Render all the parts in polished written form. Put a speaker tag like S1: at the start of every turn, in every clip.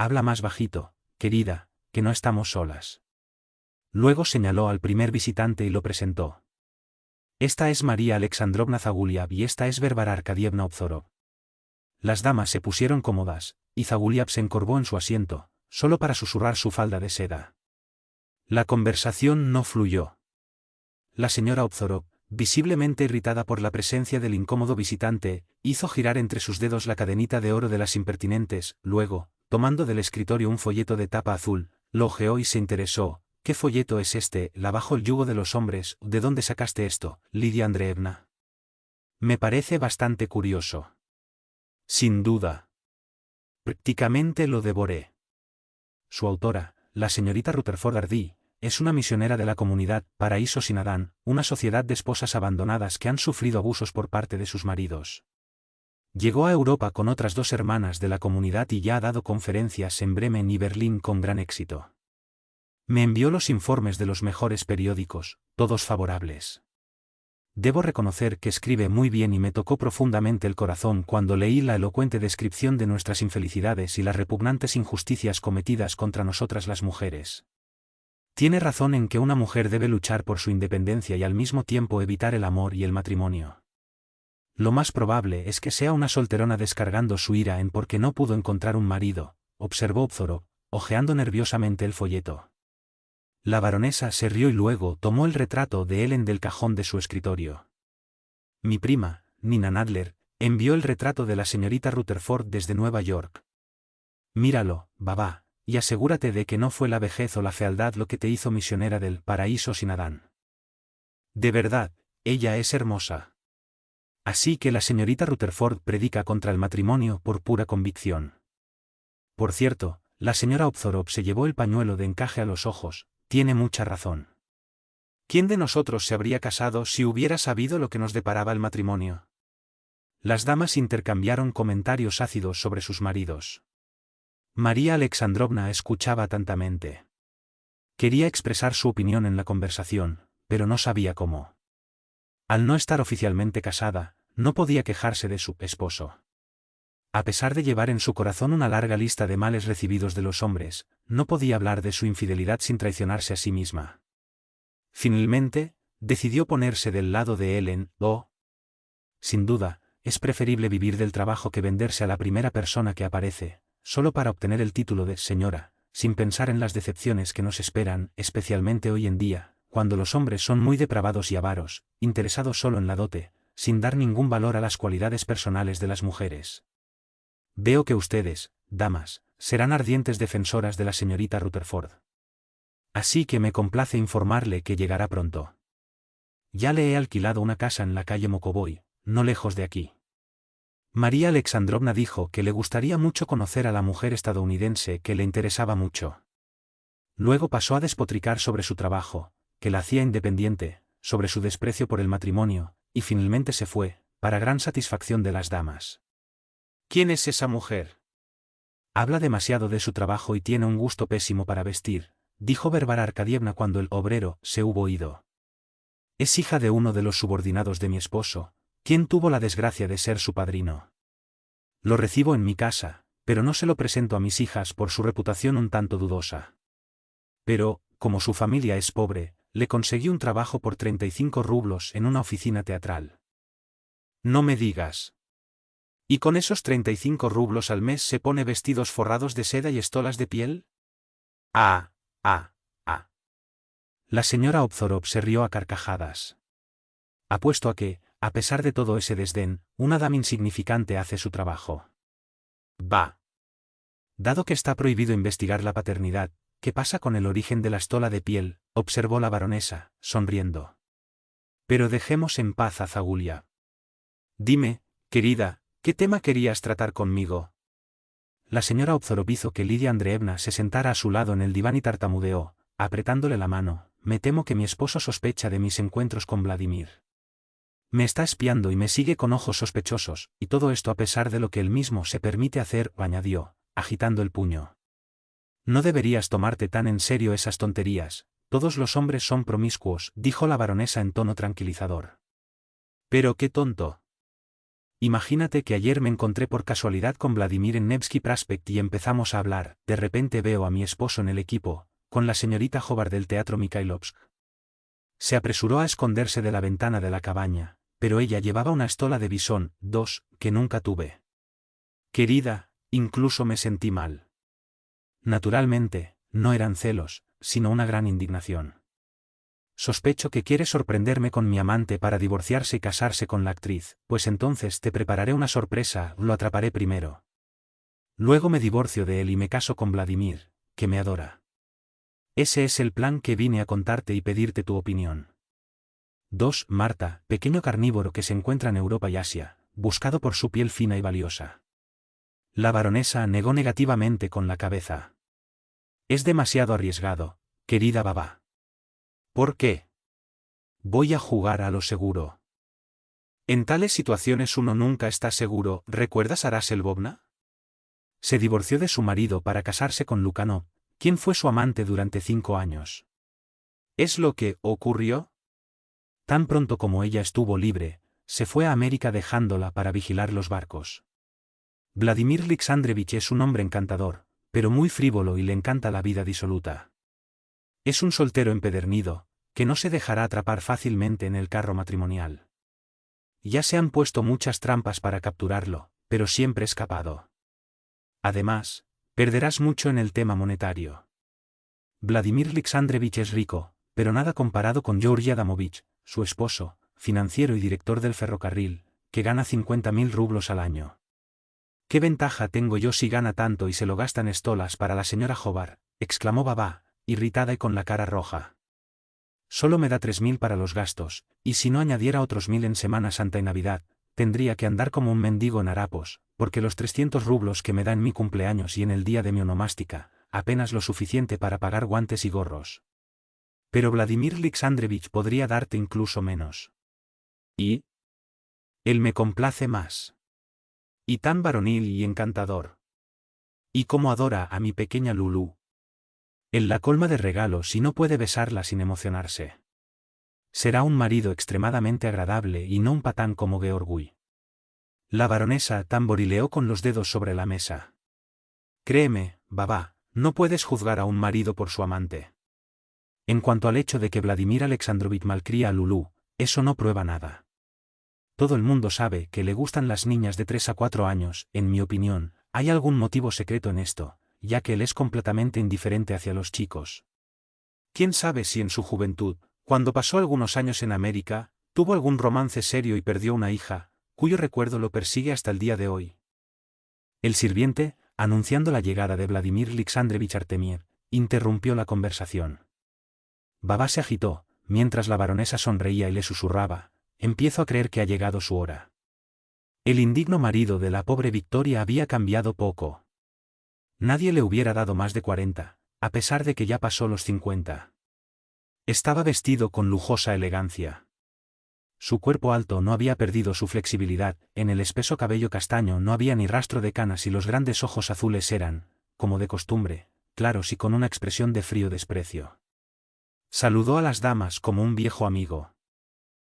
S1: Habla más bajito, querida, que no estamos solas. Luego señaló al primer visitante y lo presentó. Esta es María Alexandrovna Zaguliab y esta es Varvara Arkadyevna Obzorov. Las damas se pusieron cómodas, y Zaguliab se encorvó en su asiento, solo para susurrar su falda de seda. La conversación no fluyó. La señora Obzorov, visiblemente irritada por la presencia del incómodo visitante, hizo girar entre sus dedos la cadenita de oro de las impertinentes, luego, tomando del escritorio un folleto de tapa azul, lo hojeó y se interesó. ¿Qué folleto es este? La bajo el yugo de los hombres. ¿De dónde sacaste esto, Lidia Andreevna? Me parece bastante curioso. Sin duda. Prácticamente lo devoré. Su autora, la señorita Rutherford Hardy, es una misionera de la comunidad Paraíso Sin Adán, una sociedad de esposas abandonadas que han sufrido abusos por parte de sus maridos. Llegó a Europa con otras 2 hermanas de la comunidad y ya ha dado conferencias en Bremen y Berlín con gran éxito. Me envió los informes de los mejores periódicos, todos favorables. Debo reconocer que escribe muy bien y me tocó profundamente el corazón cuando leí la elocuente descripción de nuestras infelicidades y las repugnantes injusticias cometidas contra nosotras las mujeres. Tiene razón en que una mujer debe luchar por su independencia y al mismo tiempo evitar el amor y el matrimonio. Lo más probable es que sea una solterona descargando su ira en porque no pudo encontrar un marido, observó Obzorov, hojeando nerviosamente el folleto. La baronesa se rió y luego tomó el retrato de Ellen del cajón de su escritorio. Mi prima, Nina Nadler, envió el retrato de la señorita Rutherford desde Nueva York. Míralo, babá, y asegúrate de que no fue la vejez o la fealdad lo que te hizo misionera del Paraíso Sin Adán. De verdad, ella es hermosa. Así que la señorita Rutherford predica contra el matrimonio por pura convicción. Por cierto, la señora Obzorov se llevó el pañuelo de encaje a los ojos. Tiene mucha razón. ¿Quién de nosotros se habría casado si hubiera sabido lo que nos deparaba el matrimonio? Las damas intercambiaron comentarios ácidos sobre sus maridos. María Alexandrovna escuchaba atentamente. Quería expresar su opinión en la conversación, pero no sabía cómo. Al no estar oficialmente casada, no podía quejarse de su esposo. A pesar de llevar en su corazón una larga lista de males recibidos de los hombres, no podía hablar de su infidelidad sin traicionarse a sí misma. Finalmente, decidió ponerse del lado de Ellen. Sin duda, es preferible vivir del trabajo que venderse a la primera persona que aparece, solo para obtener el título de señora, sin pensar en las decepciones que nos esperan, especialmente hoy en día, cuando los hombres son muy depravados y avaros, interesados solo en la dote, sin dar ningún valor a las cualidades personales de las mujeres. Veo que ustedes, damas, serán ardientes defensoras de la señorita Rutherford. Así que me complace informarle que llegará pronto. Ya le he alquilado una casa en la calle Mokoboy, no lejos de aquí. María Alexandrovna dijo que le gustaría mucho conocer a la mujer estadounidense que le interesaba mucho. Luego pasó a despotricar sobre su trabajo, que la hacía independiente, sobre su desprecio por el matrimonio, y finalmente se fue, para gran satisfacción de las damas. ¿Quién es esa mujer? Habla demasiado de su trabajo y tiene un gusto pésimo para vestir, dijo Varvara Arkadyevna cuando el obrero se hubo ido. Es hija de uno de los subordinados de mi esposo, quien tuvo la desgracia de ser su padrino. Lo recibo en mi casa, pero no se lo presento a mis hijas por su reputación un tanto dudosa. Pero, como su familia es pobre, le conseguí un trabajo por 35 rublos en una oficina teatral. No me digas. ¿Y con esos 35 rublos al mes se pone vestidos forrados de seda y estolas de piel? Ah. La señora Obzorov se rió a carcajadas. Apuesto a que, a pesar de todo ese desdén, una dama insignificante hace su trabajo. Bah. Dado que está prohibido investigar la paternidad, ¿qué pasa con el origen de la estola de piel?, observó la baronesa, sonriendo. Pero dejemos en paz a Zaguliab. Dime, querida, ¿qué tema querías tratar conmigo? La señora Obzorov hizo que Lidia Andreevna se sentara a su lado en el diván y tartamudeó, apretándole la mano. Me temo que mi esposo sospecha de mis encuentros con Vladimir. Me está espiando y me sigue con ojos sospechosos, y todo esto a pesar de lo que él mismo se permite hacer, añadió, agitando el puño. No deberías tomarte tan en serio esas tonterías, todos los hombres son promiscuos, dijo la baronesa en tono tranquilizador. Pero qué tonto. Imagínate que ayer me encontré por casualidad con Vladimir en Nevsky Prospect y empezamos a hablar. De repente veo a mi esposo en el equipo, con la señorita Hobart del Teatro Mikhailovsk. Se apresuró a esconderse de la ventana de la cabaña, pero ella llevaba una estola de bisón, que nunca tuve. Querida, incluso me sentí mal. Naturalmente, no eran celos, sino una gran indignación. Sospecho que quiere sorprenderme con mi amante para divorciarse y casarse con la actriz, pues entonces te prepararé una sorpresa, lo atraparé primero. Luego me divorcio de él y me caso con Vladimir, que me adora. Ese es el plan que vine a contarte y pedirte tu opinión. 2. Marta, pequeño carnívoro que se encuentra en Europa y Asia, buscado por su piel fina y valiosa. La baronesa negó negativamente con la cabeza. Es demasiado arriesgado, querida babá. ¿Por qué? Voy a jugar a lo seguro. En tales situaciones uno nunca está seguro. ¿Recuerdas a Russell Bobna? Se divorció de su marido para casarse con Lukanov, quien fue su amante durante 5 años. ¿Es lo que ocurrió? Tan pronto como ella estuvo libre, se fue a América dejándola para vigilar los barcos. Vladimir Alexandrovich es un hombre encantador, pero muy frívolo y le encanta la vida disoluta. Es un soltero empedernido, que no se dejará atrapar fácilmente en el carro matrimonial. Ya se han puesto muchas trampas para capturarlo, pero siempre escapado. Además, perderás mucho en el tema monetario. Vladimir Alexandrovich es rico, pero nada comparado con Georgi Adamovich, su esposo, financiero y director del ferrocarril, que gana 50.000 rublos al año. ¿Qué ventaja tengo yo si gana tanto y se lo gasta en estolas para la señora Hobart?, exclamó babá, irritada y con la cara roja. Solo me da 3.000 para los gastos, y si no añadiera otros 1.000 en Semana Santa y Navidad, tendría que andar como un mendigo en harapos, porque los 300 rublos que me da en mi cumpleaños y en el día de mi onomástica, apenas lo suficiente para pagar guantes y gorros. Pero Vladimir Alexandrovich podría darte incluso menos. ¿Y? Él me complace más. Y tan varonil y encantador. Y cómo adora a mi pequeña Lulú. Él la colma de regalos y no puede besarla sin emocionarse. Será un marido extremadamente agradable y no un patán como Georgui. La baronesa tamborileó con los dedos sobre la mesa. Créeme, babá, no puedes juzgar a un marido por su amante. En cuanto al hecho de que Vladimir Alexandrovich malcría a Lulú, eso no prueba nada. Todo el mundo sabe que le gustan las niñas de 3 a 4 años. En mi opinión, hay algún motivo secreto en esto, ya que él es completamente indiferente hacia los chicos. ¿Quién sabe si en su juventud, cuando pasó algunos años en América, tuvo algún romance serio y perdió una hija, cuyo recuerdo lo persigue hasta el día de hoy? El sirviente, anunciando la llegada de Vladimir Alexandrovich Artemiev, interrumpió la conversación. Babá se agitó, mientras la baronesa sonreía y le susurraba: empiezo a creer que ha llegado su hora. El indigno marido de la pobre Victoria había cambiado poco. Nadie le hubiera dado más de 40, a pesar de que ya pasó los 50. Estaba vestido con lujosa elegancia. Su cuerpo alto no había perdido su flexibilidad, en el espeso cabello castaño no había ni rastro de canas y los grandes ojos azules eran, como de costumbre, claros y con una expresión de frío desprecio. Saludó a las damas como un viejo amigo.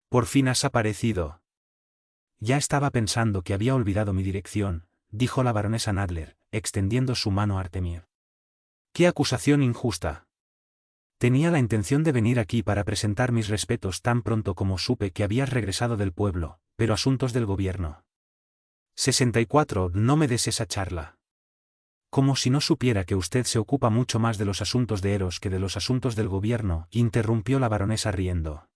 S1: «Por fin has aparecido». «Ya estaba pensando que había olvidado mi dirección», dijo la baronesa Nadler, extendiendo su mano a Artemiev. «¡Qué acusación injusta! Tenía la intención de venir aquí para presentar mis respetos tan pronto como supe que habías regresado del pueblo, pero asuntos del gobierno». 64. No me des esa charla. Como si no supiera que usted se ocupa mucho más de los asuntos de Eros que de los asuntos del gobierno, interrumpió la baronesa riendo.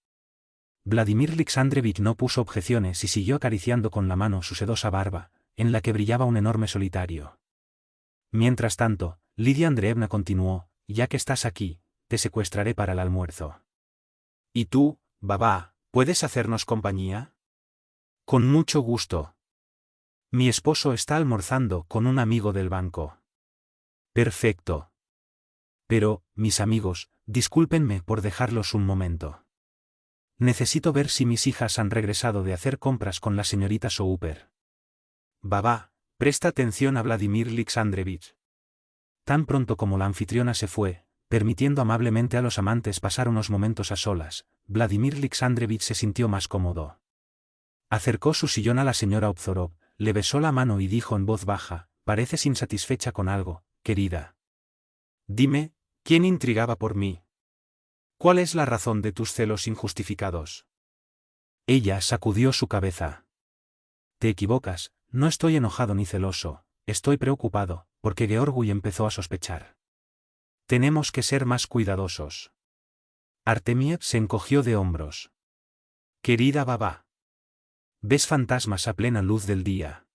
S1: Vladimir Alexandrovich no puso objeciones y siguió acariciando con la mano su sedosa barba, en la que brillaba un enorme solitario. Mientras tanto, Lidia Andreevna continuó: ya que estás aquí, te secuestraré para el almuerzo. ¿Y tú, babá, puedes hacernos compañía? Con mucho gusto. Mi esposo está almorzando con un amigo del banco. Perfecto. Pero, mis amigos, discúlpenme por dejarlos un momento. Necesito ver si mis hijas han regresado de hacer compras con la señorita Souper. Babá, presta atención a Vladimir Alexandrovich. Tan pronto como la anfitriona se fue, permitiendo amablemente a los amantes pasar unos momentos a solas, Vladimir Alexandrovich se sintió más cómodo. Acercó su sillón a la señora Obzorov, le besó la mano y dijo en voz baja: pareces insatisfecha con algo, querida. Dime, ¿quién intrigaba por mí? ¿Cuál es la razón de tus celos injustificados? Ella sacudió su cabeza. Te equivocas, no estoy enojado ni celoso, estoy preocupado, porque Georgiy empezó a sospechar. Tenemos que ser más cuidadosos. Artemiev se encogió de hombros. Querida babá. ¿Ves fantasmas a plena luz del día?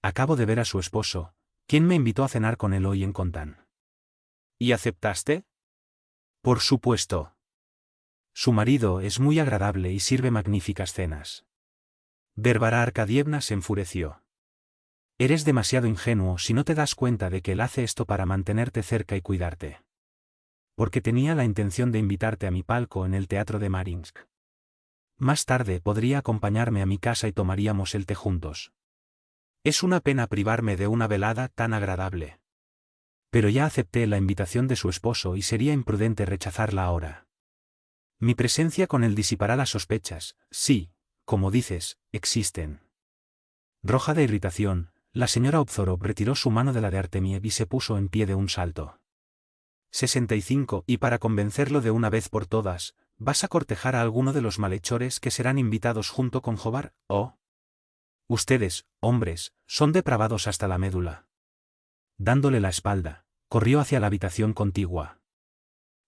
S1: Acabo de ver a su esposo, quien me invitó a cenar con él hoy en Kontán. ¿Y aceptaste? Por supuesto. Su marido es muy agradable y sirve magníficas cenas. Varvara Arkadyevna se enfureció. Eres demasiado ingenuo si no te das cuenta de que él hace esto para mantenerte cerca y cuidarte. Porque tenía la intención de invitarte a mi palco en el teatro de Mariinsk. Más tarde podría acompañarme a mi casa y tomaríamos el té juntos. Es una pena privarme de una velada tan agradable. Pero ya acepté la invitación de su esposo y sería imprudente rechazarla ahora. Mi presencia con él disipará las sospechas, sí, como dices, existen. Roja de irritación, la señora Obzorov retiró su mano de la de Artemiev y se puso en pie de un salto. 65. Y para convencerlo de una vez por todas, ¿vas a cortejar a alguno de los malhechores que serán invitados junto con Jobar? ¿Oh? Ustedes, hombres, son depravados hasta la médula. Dándole la espalda, corrió hacia la habitación contigua.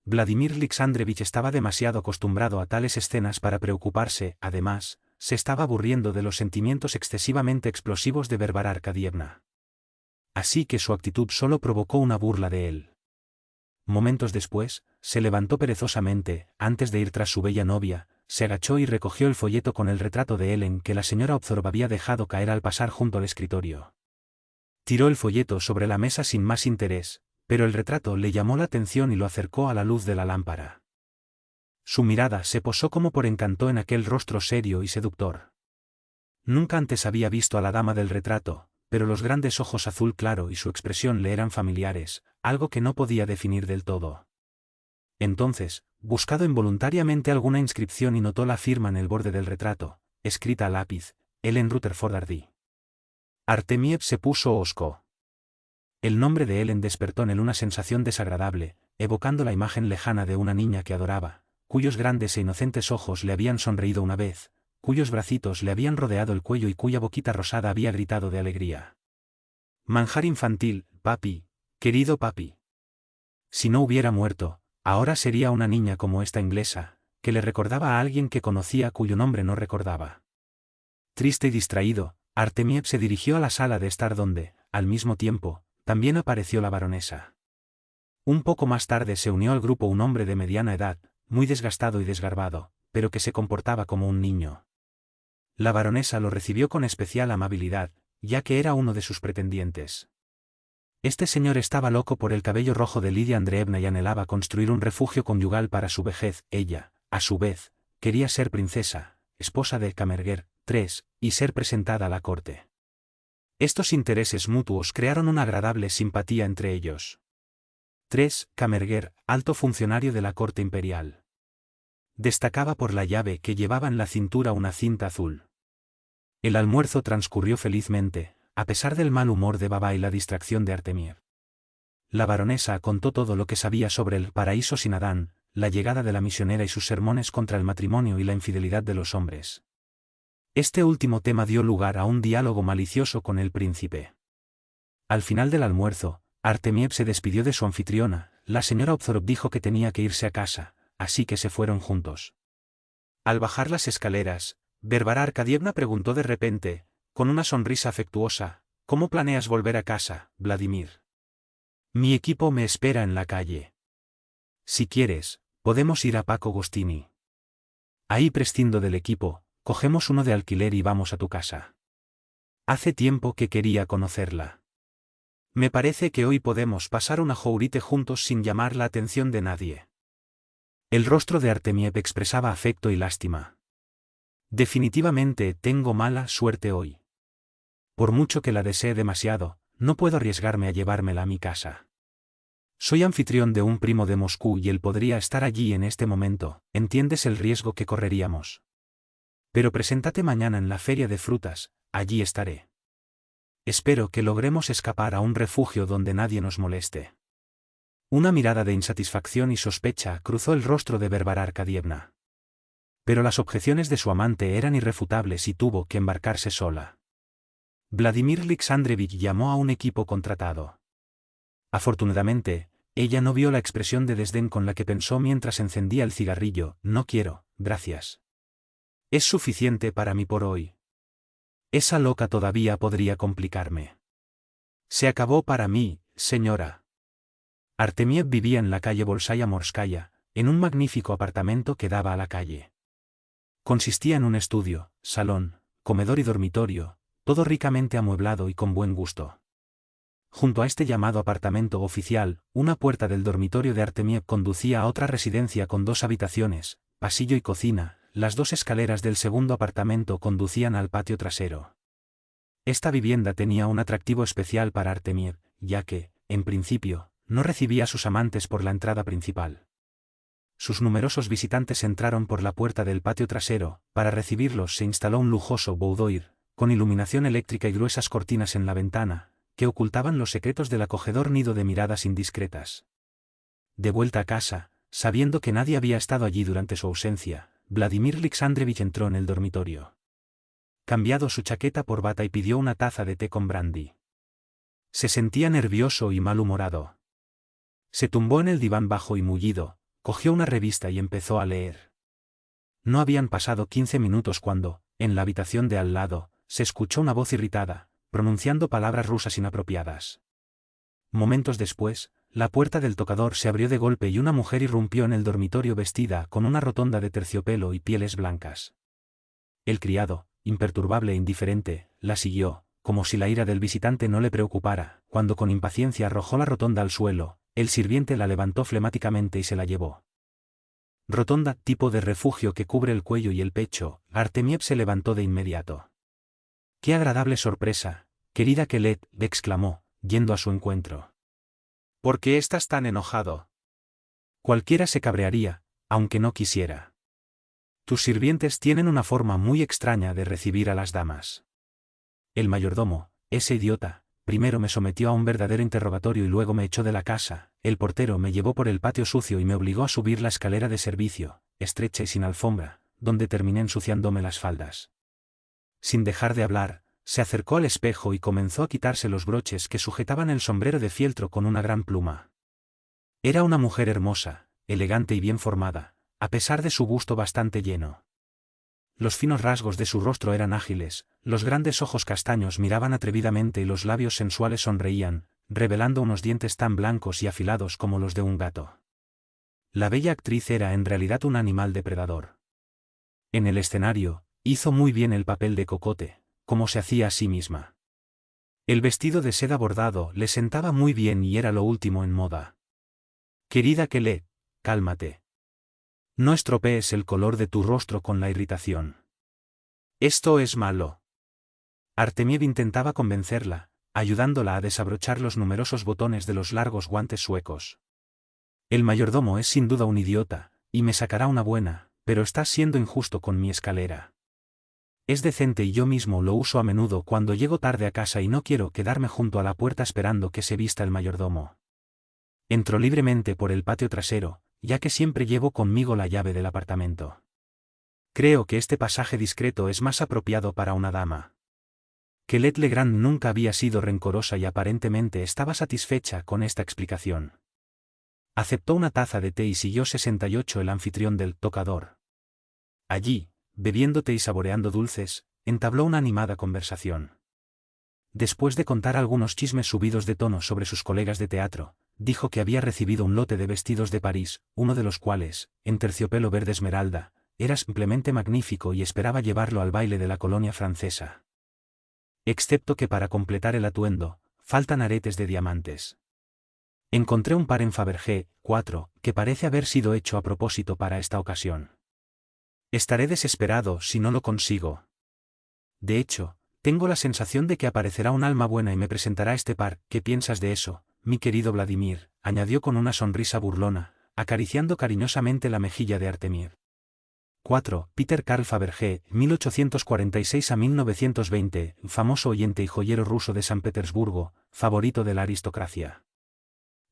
S1: Vladimir Alexandrovich estaba demasiado acostumbrado a tales escenas para preocuparse, además, se estaba aburriendo de los sentimientos excesivamente explosivos de Varvara Arkadyevna. Así que su actitud solo provocó una burla de él. Momentos después, se levantó perezosamente, antes de ir tras su bella novia, se agachó y recogió el folleto con el retrato de Helen que la señora Obzorov había dejado caer al pasar junto al escritorio. Tiró el folleto sobre la mesa sin más interés, pero el retrato le llamó la atención y lo acercó a la luz de la lámpara. Su mirada se posó como por encanto en aquel rostro serio y seductor. Nunca antes había visto a la dama del retrato, pero los grandes ojos azul claro y su expresión le eran familiares, algo que no podía definir del todo. Entonces, buscado involuntariamente alguna inscripción y notó la firma en el borde del retrato, escrita a lápiz: Ellen Rutherford Hardy. Artemiev se puso hosco. El nombre de Ellen despertó en él una sensación desagradable, evocando la imagen lejana de una niña que adoraba, cuyos grandes e inocentes ojos le habían sonreído una vez, cuyos bracitos le habían rodeado el cuello y cuya boquita rosada había gritado de alegría. Manjar infantil, papi, querido papi. Si no hubiera muerto, ahora sería una niña como esta inglesa, que le recordaba a alguien que conocía cuyo nombre no recordaba. Triste y distraído, Artemiev se dirigió a la sala de estar donde, al mismo tiempo, también apareció la baronesa. Un poco más tarde se unió al grupo un hombre de mediana edad, muy desgastado y desgarbado, pero que se comportaba como un niño. La baronesa lo recibió con especial amabilidad, ya que era uno de sus pretendientes. Este señor estaba loco por el cabello rojo de Lidia Andreevna y anhelaba construir un refugio conyugal para su vejez. Ella, a su vez, quería ser princesa, esposa de Kamerger III, y ser presentada a la corte. Estos intereses mutuos crearon una agradable simpatía entre ellos. 3. Kamerger, alto funcionario de la corte imperial. Destacaba por la llave que llevaba en la cintura una cinta azul. El almuerzo transcurrió felizmente, a pesar del mal humor de Baba y la distracción de Artemiev. La baronesa contó todo lo que sabía sobre el paraíso sin Adán, la llegada de la misionera y sus sermones contra el matrimonio y la infidelidad de los hombres. Este último tema dio lugar a un diálogo malicioso con el príncipe. Al final del almuerzo, Artemiev se despidió de su anfitriona. La señora Obzorov dijo que tenía que irse a casa, así que se fueron juntos. Al bajar las escaleras, Varvara Arkadyevna preguntó de repente, con una sonrisa afectuosa: ¿Cómo planeas volver a casa, Vladimir? Mi equipo me espera en la calle. Si quieres, podemos ir a Paco Gostini. Ahí prescindo del equipo, cogemos uno de alquiler y vamos a tu casa. Hace tiempo que quería conocerla. Me parece que hoy podemos pasar una jourite juntos sin llamar la atención de nadie. El rostro de Artemiev expresaba afecto y lástima. Definitivamente tengo mala suerte hoy. Por mucho que la desee demasiado, no puedo arriesgarme a llevármela a mi casa. Soy anfitrión de un primo de Moscú y él podría estar allí en este momento. ¿Entiendes el riesgo que correríamos? Pero preséntate mañana en la feria de frutas, allí estaré. Espero que logremos escapar a un refugio donde nadie nos moleste. Una mirada de insatisfacción y sospecha cruzó el rostro de Varvara Arkadyevna. Pero las objeciones de su amante eran irrefutables y tuvo que embarcarse sola. Vladimir Alexandrovich llamó a un equipo contratado. Afortunadamente, ella no vio la expresión de desdén con la que pensó mientras encendía el cigarrillo. No quiero, gracias. Es suficiente para mí por hoy. Esa loca todavía podría complicarme. Se acabó para mí, señora. Artemiev vivía en la calle Bolshaya Morskaya, en un magnífico apartamento que daba a la calle. Consistía en un estudio, salón, comedor y dormitorio, todo ricamente amueblado y con buen gusto. Junto a este llamado apartamento oficial, una puerta del dormitorio de Artemiev conducía a otra residencia con 2 habitaciones, pasillo y cocina. Las 2 escaleras del segundo apartamento conducían al patio trasero. Esta vivienda tenía un atractivo especial para Artemiev, ya que, en principio, no recibía a sus amantes por la entrada principal. Sus numerosos visitantes entraron por la puerta del patio trasero. Para recibirlos se instaló un lujoso boudoir, con iluminación eléctrica y gruesas cortinas en la ventana, que ocultaban los secretos del acogedor nido de miradas indiscretas. De vuelta a casa, sabiendo que nadie había estado allí durante su ausencia, Vladimir Alexandrovich entró en el dormitorio. Cambiado su chaqueta por bata y pidió una taza de té con brandy. Se sentía nervioso y malhumorado. Se tumbó en el diván bajo y mullido, cogió una revista y empezó a leer. No habían pasado 15 minutos cuando, en la habitación de al lado, se escuchó una voz irritada, pronunciando palabras rusas inapropiadas. Momentos después, la puerta del tocador se abrió de golpe y una mujer irrumpió en el dormitorio vestida con una rotonda de terciopelo y pieles blancas. El criado, imperturbable e indiferente, la siguió, como si la ira del visitante no le preocupara. Cuando con impaciencia arrojó la rotonda al suelo, el sirviente la levantó flemáticamente y se la llevó. Rotonda, tipo de refugio que cubre el cuello y el pecho. Artemiev se levantó de inmediato. ¡Qué agradable sorpresa, querida Kelet!, le exclamó, yendo a su encuentro. ¿Por qué estás tan enojado? Cualquiera se cabrearía, aunque no quisiera. Tus sirvientes tienen una forma muy extraña de recibir a las damas. El mayordomo, ese idiota, primero me sometió a un verdadero interrogatorio y luego me echó de la casa. El portero me llevó por el patio sucio y me obligó a subir la escalera de servicio, estrecha y sin alfombra, donde terminé ensuciándome las faldas. Sin dejar de hablar, se acercó al espejo y comenzó a quitarse los broches que sujetaban el sombrero de fieltro con una gran pluma. Era una mujer hermosa, elegante y bien formada, a pesar de su busto bastante lleno. Los finos rasgos de su rostro eran ágiles, los grandes ojos castaños miraban atrevidamente y los labios sensuales sonreían, revelando unos dientes tan blancos y afilados como los de un gato. La bella actriz era en realidad un animal depredador. En el escenario, hizo muy bien el papel de cocote, como se hacía a sí misma. El vestido de seda bordado le sentaba muy bien y era lo último en moda. Querida Kelet, cálmate. No estropees el color de tu rostro con la irritación. Esto es malo. Artemiev intentaba convencerla, ayudándola a desabrochar los numerosos botones de los largos guantes suecos. El mayordomo es sin duda un idiota, y me sacará una buena, pero estás siendo injusto con mi escalera. Es decente y yo mismo lo uso a menudo cuando llego tarde a casa y no quiero quedarme junto a la puerta esperando que se vista el mayordomo. Entró libremente por el patio trasero, ya que siempre llevo conmigo la llave del apartamento. Creo que este pasaje discreto es más apropiado para una dama. Kelet Legrand nunca había sido rencorosa y aparentemente estaba satisfecha con esta explicación. Aceptó una taza de té y siguió 68 el anfitrión del tocador. Allí, bebiendo té y saboreando dulces, entabló una animada conversación. Después de contar algunos chismes subidos de tono sobre sus colegas de teatro, dijo que había recibido un lote de vestidos de París, uno de los cuales, en terciopelo verde esmeralda, era simplemente magnífico y esperaba llevarlo al baile de la colonia francesa. Excepto que para completar el atuendo, faltan aretes de diamantes. Encontré un par en Fabergé, 4, que parece haber sido hecho a propósito para esta ocasión. Estaré desesperado si no lo consigo. De hecho, tengo la sensación de que aparecerá un alma buena y me presentará este par. ¿Qué piensas de eso, mi querido Vladimir?, añadió con una sonrisa burlona, acariciando cariñosamente la mejilla de Artemiev. 4. Peter Carl Fabergé, 1846 a 1920, famoso oyente y joyero ruso de San Petersburgo, favorito de la aristocracia.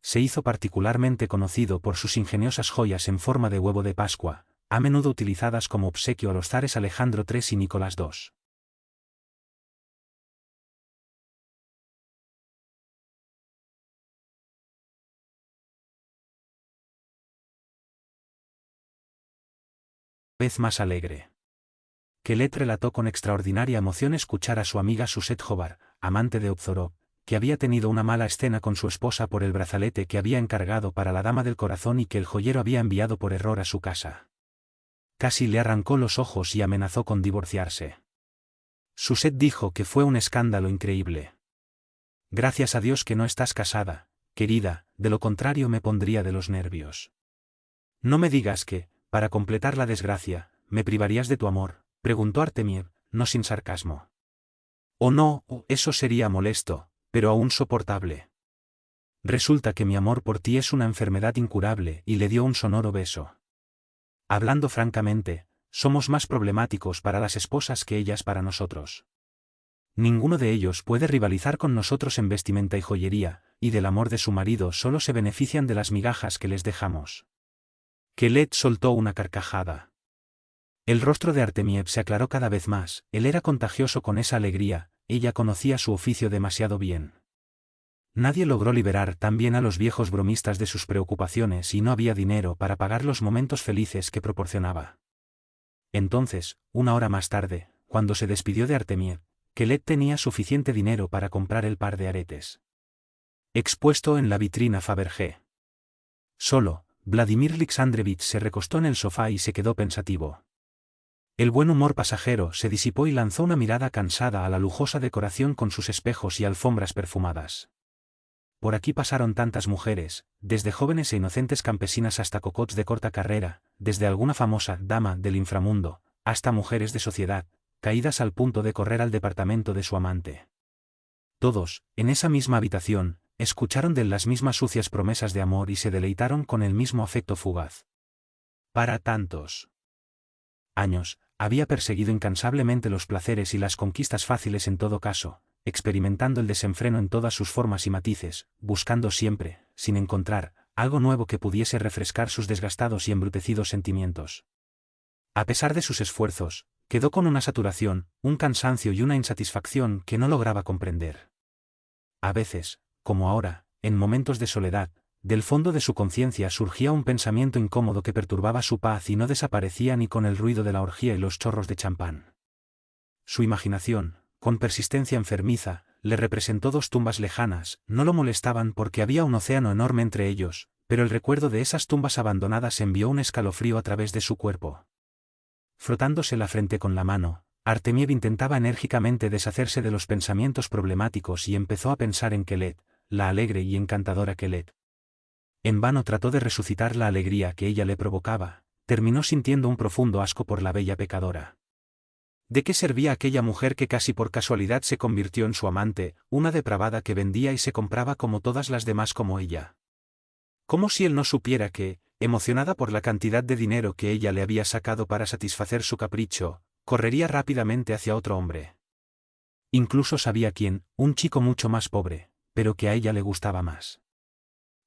S1: Se hizo particularmente conocido por sus ingeniosas joyas en forma de huevo de Pascua, a menudo utilizadas como obsequio a los zares Alejandro III y Nicolás II. Vez más alegre. Kelet relató con extraordinaria emoción escuchar a su amiga Suset Jobar, amante de Obzorov, que había tenido una mala escena con su esposa por el brazalete que había encargado para la dama del corazón y que el joyero había enviado por error a su casa. Casi le arrancó los ojos y amenazó con divorciarse. Suset dijo que fue un escándalo increíble. Gracias a Dios que no estás casada, querida, de lo contrario me pondría de los nervios. No me digas que, para completar la desgracia, me privarías de tu amor, preguntó Artemiev, no sin sarcasmo. Oh no, eso sería molesto, pero aún soportable. Resulta que mi amor por ti es una enfermedad incurable y le dio un sonoro beso. Hablando francamente, somos más problemáticos para las esposas que ellas para nosotros. Ninguno de ellos puede rivalizar con nosotros en vestimenta y joyería, y del amor de su marido solo se benefician de las migajas que les dejamos. Kelet soltó una carcajada. El rostro de Artemiev se aclaró cada vez más, él era contagioso con esa alegría, ella conocía su oficio demasiado bien. Nadie logró liberar tan bien a los viejos bromistas de sus preocupaciones y no había dinero para pagar los momentos felices que proporcionaba. Entonces, una hora más tarde, cuando se despidió de Artemiev, Kelet tenía suficiente dinero para comprar el par de aretes. Expuesto en la vitrina Fabergé. Solo, Vladimir Alexandrovich se recostó en el sofá y se quedó pensativo. El buen humor pasajero se disipó y lanzó una mirada cansada a la lujosa decoración con sus espejos y alfombras perfumadas. Por aquí pasaron tantas mujeres, desde jóvenes e inocentes campesinas hasta cocots de corta carrera, desde alguna famosa dama del inframundo, hasta mujeres de sociedad, caídas al punto de correr al departamento de su amante. Todos, en esa misma habitación, escucharon de las mismas sucias promesas de amor y se deleitaron con el mismo afecto fugaz. Para tantos años, había perseguido incansablemente los placeres y las conquistas fáciles en todo caso, experimentando el desenfreno en todas sus formas y matices, buscando siempre, sin encontrar, algo nuevo que pudiese refrescar sus desgastados y embrutecidos sentimientos. A pesar de sus esfuerzos, quedó con una saturación, un cansancio y una insatisfacción que no lograba comprender. A veces, como ahora, en momentos de soledad, del fondo de su conciencia surgía un pensamiento incómodo que perturbaba su paz y no desaparecía ni con el ruido de la orgía y los chorros de champán. Su imaginación, con persistencia enfermiza, le representó dos tumbas lejanas, no lo molestaban porque había un océano enorme entre ellos, pero el recuerdo de esas tumbas abandonadas envió un escalofrío a través de su cuerpo. Frotándose la frente con la mano, Artemiev intentaba enérgicamente deshacerse de los pensamientos problemáticos y empezó a pensar en Kelet, la alegre y encantadora Kelet. En vano trató de resucitar la alegría que ella le provocaba, terminó sintiendo un profundo asco por la bella pecadora. ¿De qué servía aquella mujer que casi por casualidad se convirtió en su amante, una depravada que vendía y se compraba como todas las demás como ella? Como si él no supiera que, emocionada por la cantidad de dinero que ella le había sacado para satisfacer su capricho, correría rápidamente hacia otro hombre. Incluso sabía quién, un chico mucho más pobre, pero que a ella le gustaba más.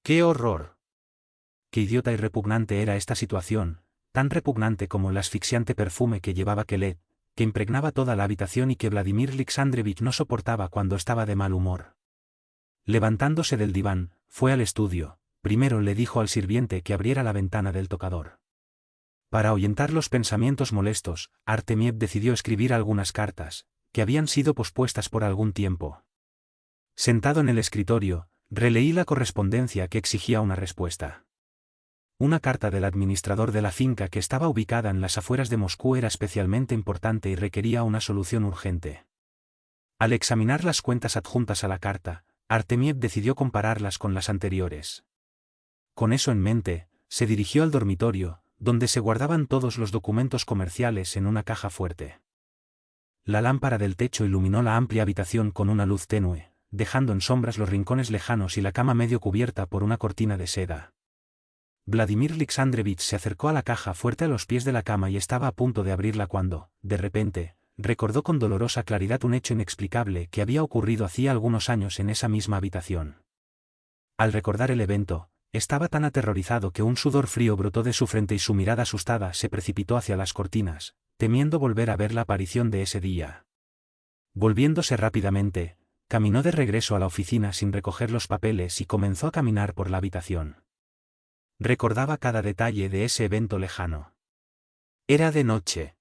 S1: ¡Qué horror! Qué idiota y repugnante era esta situación, tan repugnante como el asfixiante perfume que llevaba Kelet, que impregnaba toda la habitación y que Vladimir Alexandrovich no soportaba cuando estaba de mal humor. Levantándose del diván, fue al estudio, primero le dijo al sirviente que abriera la ventana del tocador. Para ahuyentar los pensamientos molestos, Artemiev decidió escribir algunas cartas, que habían sido pospuestas por algún tiempo. Sentado en el escritorio, releí la correspondencia que exigía una respuesta. Una carta del administrador de la finca que estaba ubicada en las afueras de Moscú era especialmente importante y requería una solución urgente. Al examinar las cuentas adjuntas a la carta, Artemiev decidió compararlas con las anteriores. Con eso en mente, se dirigió al dormitorio, donde se guardaban todos los documentos comerciales en una caja fuerte. La lámpara del techo iluminó la amplia habitación con una luz tenue, dejando en sombras los rincones lejanos y la cama medio cubierta por una cortina de seda. Vladimir Alexandrovich se acercó a la caja fuerte a los pies de la cama y estaba a punto de abrirla cuando, de repente, recordó con dolorosa claridad un hecho inexplicable que había ocurrido hacía algunos años en esa misma habitación. Al recordar el evento, estaba tan aterrorizado que un sudor frío brotó de su frente y su mirada asustada se precipitó hacia las cortinas, temiendo volver a ver la aparición de ese día. Volviéndose rápidamente, caminó de regreso a la oficina sin recoger los papeles y comenzó a caminar por la habitación. Recordaba cada detalle de ese evento lejano. Era de noche.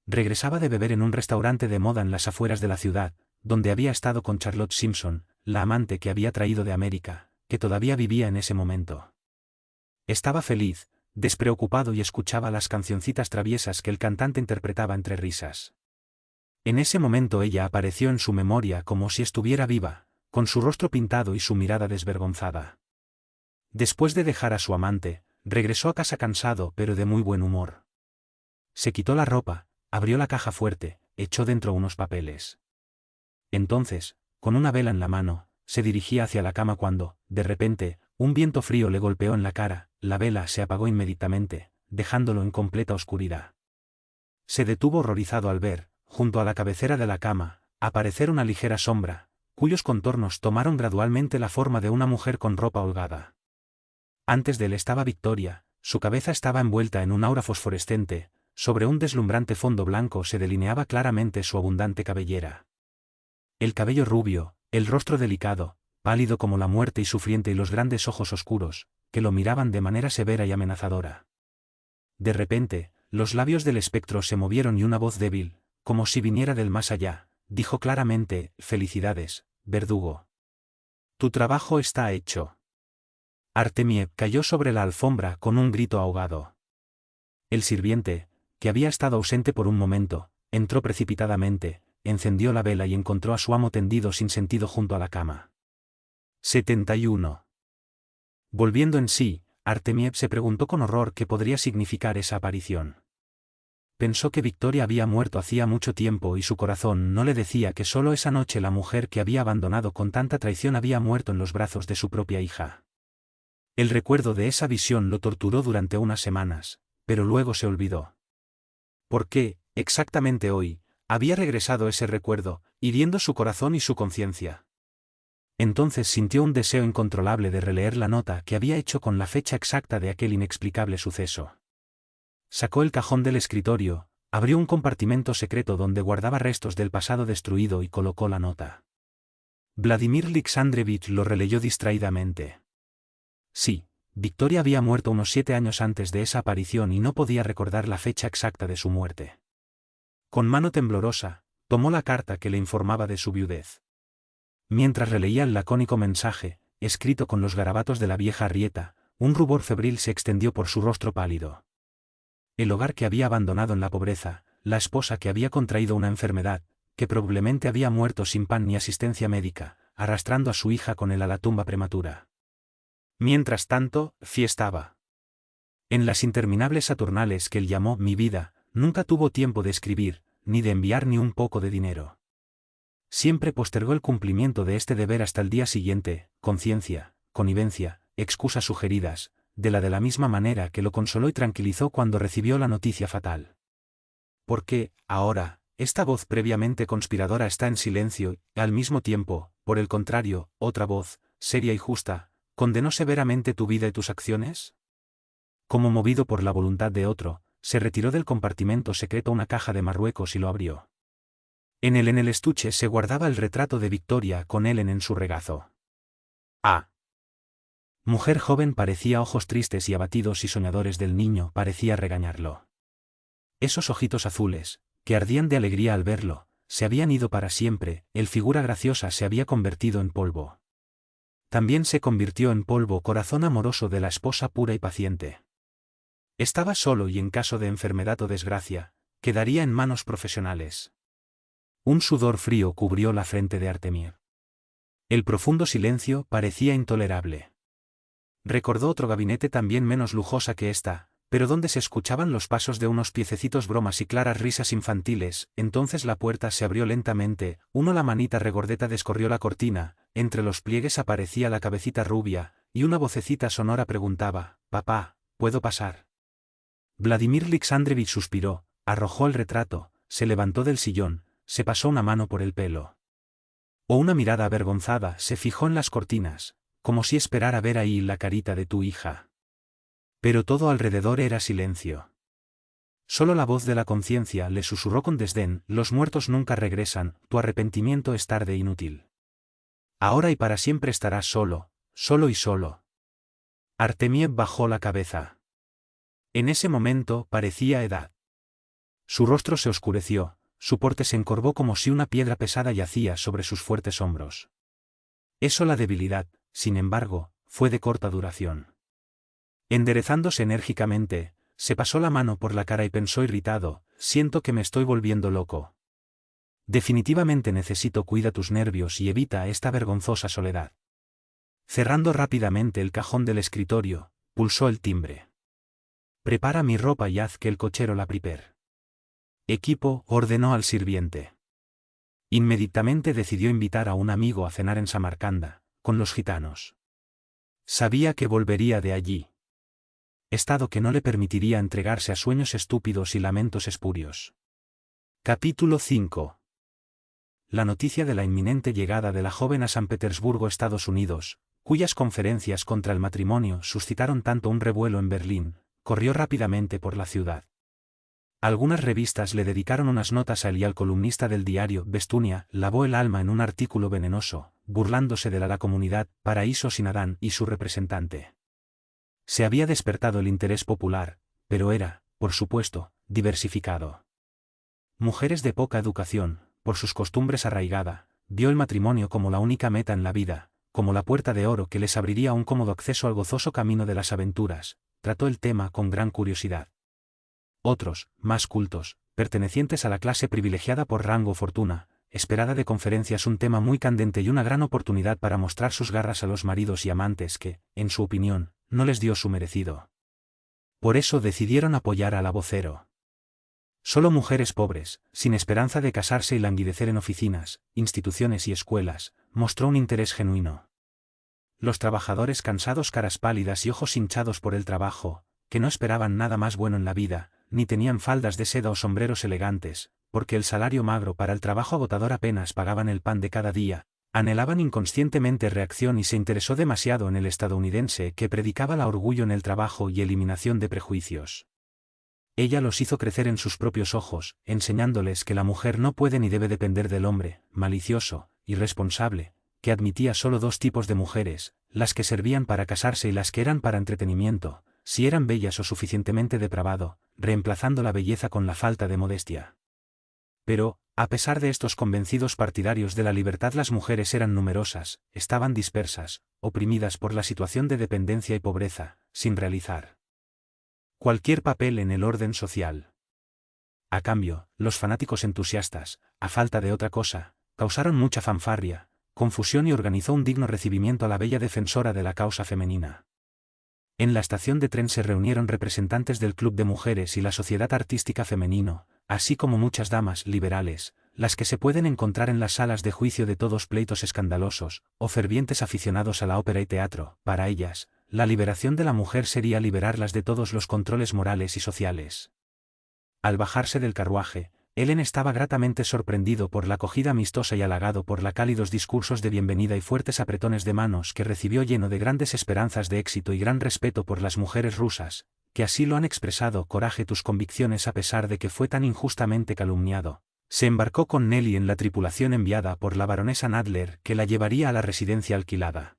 S1: Regresaba de beber en un restaurante de moda en las afueras de la ciudad, donde había estado con Charlotte Simpson, la amante que había traído de América, que todavía vivía en ese momento. Estaba feliz, despreocupado y escuchaba las cancioncitas traviesas que el cantante interpretaba entre risas. En ese momento ella apareció en su memoria como si estuviera viva, con su rostro pintado y su mirada desvergonzada. Después de dejar a su amante, regresó a casa cansado pero de muy buen humor. Se quitó la ropa, abrió la caja fuerte, echó dentro unos papeles. Entonces, con una vela en la mano, se dirigía hacia la cama cuando, de repente, un viento frío le golpeó en la cara, la vela se apagó inmediatamente, dejándolo en completa oscuridad. Se detuvo horrorizado al ver, junto a la cabecera de la cama, aparecer una ligera sombra, cuyos contornos tomaron gradualmente la forma de una mujer con ropa holgada. Antes de él estaba Victoria, su cabeza estaba envuelta en un aura fosforescente, sobre un deslumbrante fondo blanco se delineaba claramente su abundante cabellera. El cabello rubio, el rostro delicado, pálido como la muerte y sufriente y los grandes ojos oscuros, que lo miraban de manera severa y amenazadora. De repente, los labios del espectro se movieron y una voz débil, como si viniera del más allá, dijo claramente: «Felicidades, verdugo. Tu trabajo está hecho». Artemiev cayó sobre la alfombra con un grito ahogado. El sirviente, que había estado ausente por un momento, entró precipitadamente, encendió la vela y encontró a su amo tendido sin sentido junto a la cama. 71. Volviendo en sí, Artemiev se preguntó con horror qué podría significar esa aparición. Pensó que Victoria había muerto hacía mucho tiempo y su corazón no le decía que solo esa noche la mujer que había abandonado con tanta traición había muerto en los brazos de su propia hija. El recuerdo de esa visión lo torturó durante unas semanas, pero luego se olvidó. ¿Por qué, exactamente hoy, había regresado ese recuerdo, hiriendo su corazón y su conciencia? Entonces sintió un deseo incontrolable de releer la nota que había hecho con la fecha exacta de aquel inexplicable suceso. Sacó el cajón del escritorio, abrió un compartimento secreto donde guardaba restos del pasado destruido y colocó la nota. Vladimir Alexandrovich lo releyó distraídamente. Sí, Victoria había muerto unos 7 años antes de esa aparición y no podía recordar la fecha exacta de su muerte. Con mano temblorosa, tomó la carta que le informaba de su viudez. Mientras releía el lacónico mensaje, escrito con los garabatos de la vieja Arrieta, un rubor febril se extendió por su rostro pálido. El hogar que había abandonado en la pobreza, la esposa que había contraído una enfermedad, que probablemente había muerto sin pan ni asistencia médica, arrastrando a su hija con él a la tumba prematura. Mientras tanto, fiestaba. En las interminables Saturnales que él llamó mi vida, nunca tuvo tiempo de escribir, ni de enviar ni un poco de dinero. Siempre postergó el cumplimiento de este deber hasta el día siguiente, conciencia, connivencia, excusas sugeridas, de la misma manera que lo consoló y tranquilizó cuando recibió la noticia fatal. ¿Por qué, ahora, esta voz previamente conspiradora está en silencio y, al mismo tiempo, por el contrario, otra voz, seria y justa, condenó severamente tu vida y tus acciones? Como movido por la voluntad de otro, se retiró del compartimento secreto una caja de Marruecos y lo abrió. En el estuche se guardaba el retrato de Victoria con Ellen en su regazo. Ah. Mujer joven parecía ojos tristes y abatidos y soñadores del niño parecía regañarlo. Esos ojitos azules, que ardían de alegría al verlo, se habían ido para siempre, el figura graciosa se había convertido en polvo. También se convirtió en polvo corazón amoroso de la esposa pura y paciente. Estaba solo y en caso de enfermedad o desgracia, quedaría en manos profesionales. Un sudor frío cubrió la frente de Artemiev. El profundo silencio parecía intolerable. Recordó otro gabinete también menos lujosa que esta, pero donde se escuchaban los pasos de unos piececitos, bromas y claras risas infantiles. Entonces la puerta se abrió lentamente, la manita regordeta descorrió la cortina, entre los pliegues aparecía la cabecita rubia, y una vocecita sonora preguntaba: Papá, ¿puedo pasar? Vladimir Alexandrovich suspiró, arrojó el retrato, se levantó del sillón, se pasó una mano por el pelo. Una mirada avergonzada se fijó en las cortinas, como si esperara ver ahí la carita de tu hija. Pero todo alrededor era silencio. Solo la voz de la conciencia le susurró con desdén: los muertos nunca regresan, tu arrepentimiento es tarde e inútil. Ahora y para siempre estarás solo, solo y solo. Artemiev bajó la cabeza. En ese momento parecía edad. Su rostro se oscureció, su porte se encorvó como si una piedra pesada yacía sobre sus fuertes hombros. Eso, la debilidad, sin embargo, fue de corta duración. Enderezándose enérgicamente, se pasó la mano por la cara y pensó irritado: siento que me estoy volviendo loco. Definitivamente necesito cuida tus nervios y evita esta vergonzosa soledad. Cerrando rápidamente el cajón del escritorio, pulsó el timbre. Prepara mi ropa y haz que el cochero la prepare. Equipo, ordenó al sirviente. Inmediatamente decidió invitar a un amigo a cenar en Samarcanda, con los gitanos. Sabía que volvería de allí. Estado que no le permitiría entregarse a sueños estúpidos y lamentos espurios. Capítulo 5. La noticia de la inminente llegada de la joven a San Petersburgo, Estados Unidos, cuyas conferencias contra el matrimonio suscitaron tanto un revuelo en Berlín, corrió rápidamente por la ciudad. Algunas revistas le dedicaron unas notas a él y al columnista del diario Vestunia lavó el alma en un artículo venenoso, burlándose de la comunidad Paraíso sin Adán y su representante. Se había despertado el interés popular, pero era, por supuesto, diversificado. Mujeres de poca educación, por sus costumbres arraigada, vio el matrimonio como la única meta en la vida, como la puerta de oro que les abriría un cómodo acceso al gozoso camino de las aventuras. Trató el tema con gran curiosidad. Otros, más cultos, pertenecientes a la clase privilegiada por rango o fortuna, esperada de conferencias un tema muy candente y una gran oportunidad para mostrar sus garras a los maridos y amantes que, en su opinión, no les dio su merecido. Por eso decidieron apoyar a la vocero. Solo mujeres pobres, sin esperanza de casarse y languidecer en oficinas, instituciones y escuelas, mostró un interés genuino. Los trabajadores cansados, caras pálidas y ojos hinchados por el trabajo, que no esperaban nada más bueno en la vida, ni tenían faldas de seda o sombreros elegantes, porque el salario magro para el trabajo agotador apenas pagaban el pan de cada día, anhelaban inconscientemente reacción y se interesó demasiado en el estadounidense que predicaba el orgullo en el trabajo y eliminación de prejuicios. Ella los hizo crecer en sus propios ojos, enseñándoles que la mujer no puede ni debe depender del hombre, malicioso, irresponsable, que admitía solo dos tipos de mujeres, las que servían para casarse y las que eran para entretenimiento, si eran bellas o suficientemente depravado, reemplazando la belleza con la falta de modestia. Pero, a pesar de estos convencidos partidarios de la libertad, las mujeres eran numerosas, estaban dispersas, oprimidas por la situación de dependencia y pobreza, sin realizar cualquier papel en el orden social. A cambio, los fanáticos entusiastas, a falta de otra cosa, causaron mucha fanfarria, confusión y organizó un digno recibimiento a la bella defensora de la causa femenina. En la estación de tren se reunieron representantes del Club de Mujeres y la Sociedad Artística Femenino, así como muchas damas liberales, las que se pueden encontrar en las salas de juicio de todos pleitos escandalosos, o fervientes aficionados a la ópera y teatro. Para ellas, la liberación de la mujer sería liberarlas de todos los controles morales y sociales. Al bajarse del carruaje, Ellen estaba gratamente sorprendido por la acogida amistosa y halagado por la cálidos discursos de bienvenida y fuertes apretones de manos que recibió, lleno de grandes esperanzas de éxito y gran respeto por las mujeres rusas, que así lo han expresado: coraje tus convicciones a pesar de que fue tan injustamente calumniado. Se embarcó con Nelly en la tripulación enviada por la baronesa Nadler que la llevaría a la residencia alquilada.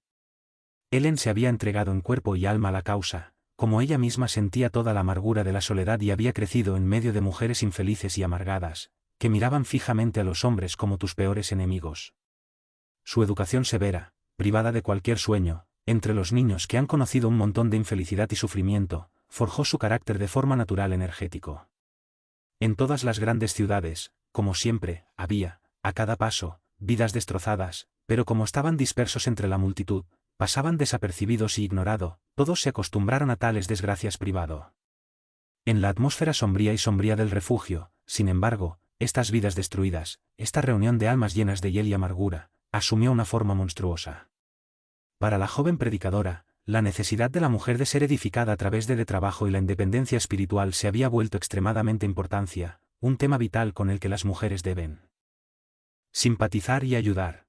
S1: Ellen se había entregado en cuerpo y alma a la causa, como ella misma sentía toda la amargura de la soledad y había crecido en medio de mujeres infelices y amargadas, que miraban fijamente a los hombres como tus peores enemigos. Su educación severa, privada de cualquier sueño, entre los niños que han conocido un montón de infelicidad y sufrimiento, forjó su carácter de forma natural energético. En todas las grandes ciudades, como siempre, había, a cada paso, vidas destrozadas, pero como estaban dispersos entre la multitud, pasaban desapercibidos y ignorado, todos se acostumbraron a tales desgracias privado. En la atmósfera sombría y sombría del refugio, sin embargo, estas vidas destruidas, esta reunión de almas llenas de hiel y amargura, asumió una forma monstruosa. Para la joven predicadora, La necesidad de la mujer de ser edificada a través de trabajo y la independencia espiritual se había vuelto extremadamente importancia, un tema vital con el que las mujeres deben simpatizar y ayudar.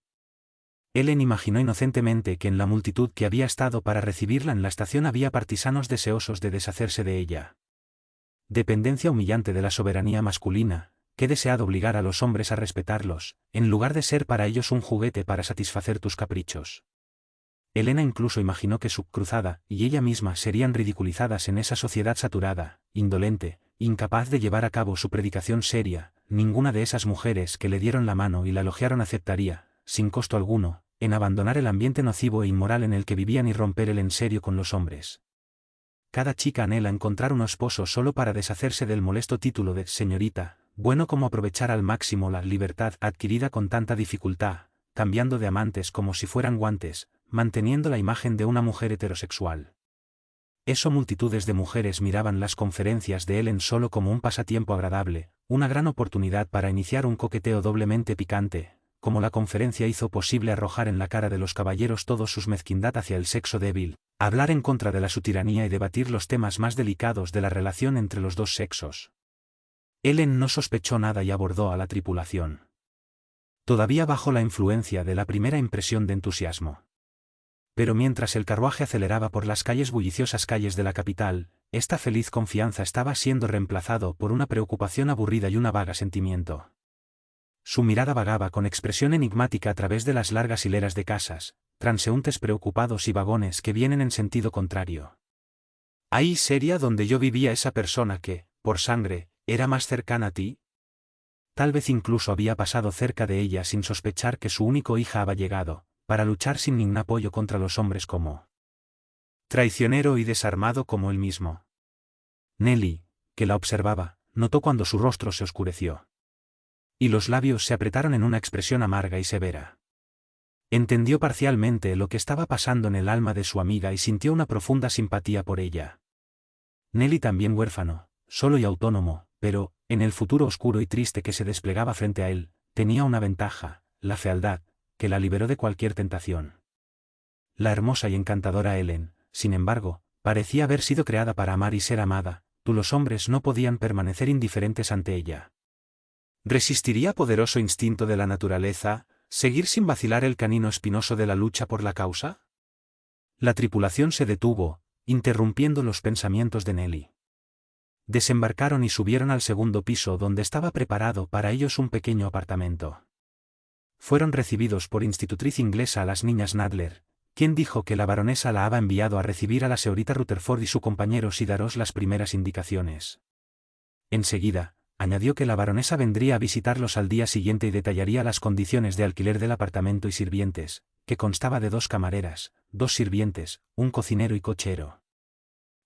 S1: Ellen imaginó inocentemente que en la multitud que había estado para recibirla en la estación había partisanos deseosos de deshacerse de ella. Dependencia humillante de la soberanía masculina, que deseado obligar a los hombres a respetarlos, en lugar de ser para ellos un juguete para satisfacer tus caprichos. Elena incluso imaginó que su cruzada y ella misma serían ridiculizadas en esa sociedad saturada, indolente, incapaz de llevar a cabo su predicación seria. Ninguna de esas mujeres que le dieron la mano y la elogiaron aceptaría, sin costo alguno, en abandonar el ambiente nocivo e inmoral en el que vivían y romper el en serio con los hombres. Cada chica anhela encontrar un esposo solo para deshacerse del molesto título de señorita, bueno como aprovechar al máximo la libertad adquirida con tanta dificultad, cambiando de amantes como si fueran guantes, manteniendo la imagen de una mujer heterosexual. Eso multitudes de mujeres miraban las conferencias de Ellen solo como un pasatiempo agradable, una gran oportunidad para iniciar un coqueteo doblemente picante, como la conferencia hizo posible arrojar en la cara de los caballeros todos sus mezquindad hacia el sexo débil, hablar en contra de su tiranía y debatir los temas más delicados de la relación entre los dos sexos. Ellen no sospechó nada y abordó a la tripulación. Todavía bajo la influencia de la primera impresión de entusiasmo. Pero mientras el carruaje aceleraba por las bulliciosas calles de la capital, esta feliz confianza estaba siendo reemplazado por una preocupación aburrida y una vaga sentimiento. Su mirada vagaba con expresión enigmática a través de las largas hileras de casas, transeúntes preocupados y vagones que vienen en sentido contrario. ¿Ahí sería donde yo vivía esa persona que, por sangre, era más cercana a ti? Tal vez incluso había pasado cerca de ella sin sospechar que su único hija había llegado, para luchar sin ningún apoyo contra los hombres como traicionero y desarmado como él mismo. Nelly, que la observaba, notó cuando su rostro se oscureció. Y los labios se apretaron en una expresión amarga y severa. Entendió parcialmente lo que estaba pasando en el alma de su amiga y sintió una profunda simpatía por ella. Nelly también huérfano, solo y autónomo, pero, en el futuro oscuro y triste que se desplegaba frente a él, tenía una ventaja, la fealdad, que la liberó de cualquier tentación. La hermosa y encantadora Ellen, sin embargo, parecía haber sido creada para amar y ser amada, los hombres no podían permanecer indiferentes ante ella. ¿Resistiría poderoso instinto de la naturaleza, seguir sin vacilar el canino espinoso de la lucha por la causa? La tripulación se detuvo, interrumpiendo los pensamientos de Nelly. Desembarcaron y subieron al segundo piso donde estaba preparado para ellos un pequeño apartamento. Fueron recibidos por institutriz inglesa a las niñas Nadler, quien dijo que la baronesa la había enviado a recibir a la señorita Rutherford y su compañero y daros las primeras indicaciones. Enseguida, añadió que la baronesa vendría a visitarlos al día siguiente y detallaría las condiciones de alquiler del apartamento y sirvientes, que constaba de 2 camareras, 2 sirvientes, un cocinero y cochero.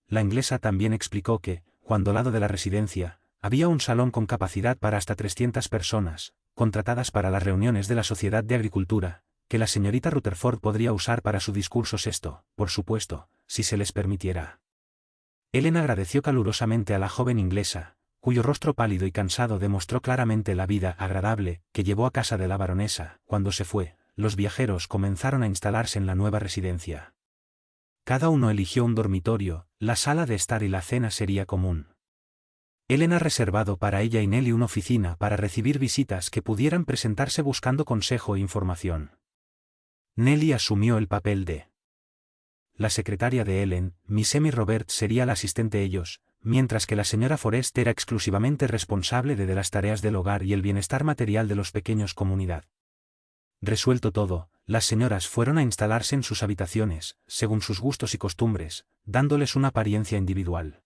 S1: La inglesa también explicó que, cuando al lado de la residencia, había un salón con capacidad para hasta 300 personas, contratadas para las reuniones de la Sociedad de Agricultura, que la señorita Rutherford podría usar para su discurso sexto, por supuesto, si se les permitiera. Ellen agradeció calurosamente a la joven inglesa, cuyo rostro pálido y cansado demostró claramente la vida agradable que llevó a casa de la baronesa. Cuando se fue, los viajeros comenzaron a instalarse en la nueva residencia. Cada uno eligió un dormitorio, la sala de estar y la cena sería común. Ellen ha reservado para ella y Nelly una oficina para recibir visitas que pudieran presentarse buscando consejo e información. Nelly asumió el papel de la secretaria de Ellen, Miss Emmy Roberts sería la asistente de ellos, mientras que la señora Forrest era exclusivamente responsable de las tareas del hogar y el bienestar material de los pequeños comunidad. Resuelto todo, las señoras fueron a instalarse en sus habitaciones, según sus gustos y costumbres, dándoles una apariencia individual.